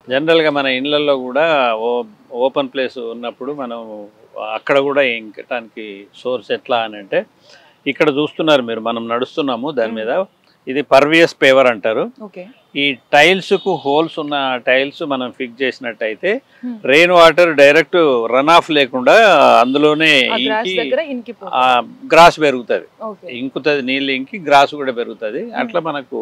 జనరల్‌గా మన ఇళ్ళల్లో గూడా ఓ ఓపెన్ ప్లేస్ ఉన్నప్పుడు మనం అక్కడ గూడా ఇంకటానికి సోర్స్ ఎట్లా అనంటే, ఇక్కడ చూస్తున్నారు మీరు మనం నడుస్తున్నాము దాని హ్మ్. మీద. ఇది పర్వియస్ పేవర్ అంటారు. ఓకే. ఈ టైల్స్‌కు హోల్స్ ఉన్న టైల్స్ మనం ఫిక్స్ చేసినట్టయితే హ్మ్. Rain water direct run of లేకుండా అందులోనే ఆ గ్రాస్ ఇంకి దగ్గర ఇంకిపోతుంది. గ్రాస్ పెరుగుతది. ఓకే. ఇంకుతది నీళ్ళు ఇంకి గ్రాస్ కూడా పెరుగుతది. హ్మ్. అట్లా మనకు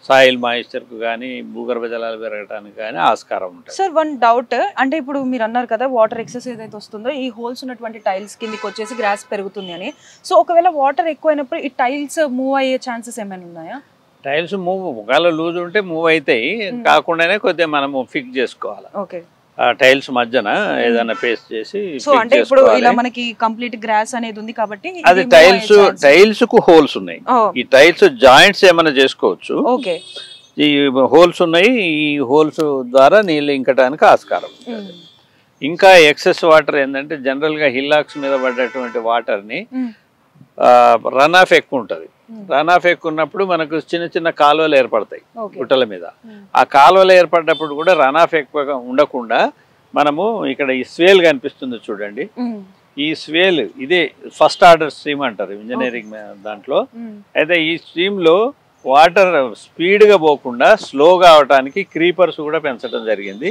సాయిల్ మాయిశ్చర్‌కు గానీ, భూగర్భ జలాలు పెరగటానికి గానీ ఆస్కారం ఉంటది. Sir one doubt. అంటే ఇప్పుడు మీరన్నారు కదా! వాటర్ ఎక్సెస్ ఏదైతే వస్తుందో ఈ హోల్స్ ఉన్నటువంటి టైల్స్ కిందకొచ్చేసి గ్రాస్ పెరుగుతుంది అని. సో ఒకవేళ వాటర్ ఎక్కువైనప్పుడు ఈ టైల్స్ మూవ్ అయ్యే ఛాన్సెస్ ఏమైనా ఉన్నాయా? టైల్స్ ఒకవేళ లూజ్ ఉంటే మూవ్ అయితాయి. హ్మ్. కాకుండానే కొద్దిగా మనము ఫిక్స్ చేసుకోవాలి. ఓకే. ఆ టైల్స్ మధ్యన హ్మ్. ఏదైనా పేస్ట్ చేసి సో ఫిక్స్ అంటే ఇప్పుడు ఇలా చేసుకోవాలి. మనకి కంప్లీట్ గ్రాస్ అనేది ఉంది కాబట్టి అది ఇది మూవ్ అయ్యే ఛాన్స్. టైల్స్‌కు హోల్స్ ఉన్నాయి. ఓహ్! ఈ టైల్స్ జాయింట్స్ ఏమైనా చేసుకోవచ్చు. ఓకే. ఈ హోల్స్ ఉన్నాయి. ఈ హోల్స్ ద్వారా నీళ్ళు ఇంకటానికి ఆస్కారం ఉంటది. హ్మ్. ఇంకా ఎక్సెస్ వాటర్ ఏంటంటే జనరల్‌గా హిల్లాక్స్ మీద పడ్డటువంటి వాటర్‌ని హ్మ్. రన్ ఆఫ్ ఎక్కువ ఉంటది. హ్మ్. రన్ ఆఫ్ ఎక్కువ ఉన్నప్పుడు మనకు చిన్న చిన్న కాలువలు ఏర్పడతాయి ఓకే. గుట్టల మీద. హ్మ్. ఆ కాలువలు ఏర్పడ్డప్పుడు కూడా రన్ ఆఫ్ ఎక్కువగా ఉండకుండా మనము ఇక్కడ ఈ స్వేల్ కనిపిస్తుంది చూడండి. హ్మ్. ఈ స్వేల్ ఇదే ఫస్ట్ ఆర్డర్ స్ట్రీమ్ అంటారు ఇంజనీరింగ్ దాంట్లో. హ్మ్. అయితే ఈ స్ట్రీమ్‌లో వాటర్ స్పీడ్‌గా పోకుండా స్లోగా అవటానికి క్రీపర్స్ కూడా పెంచడం జరిగింది.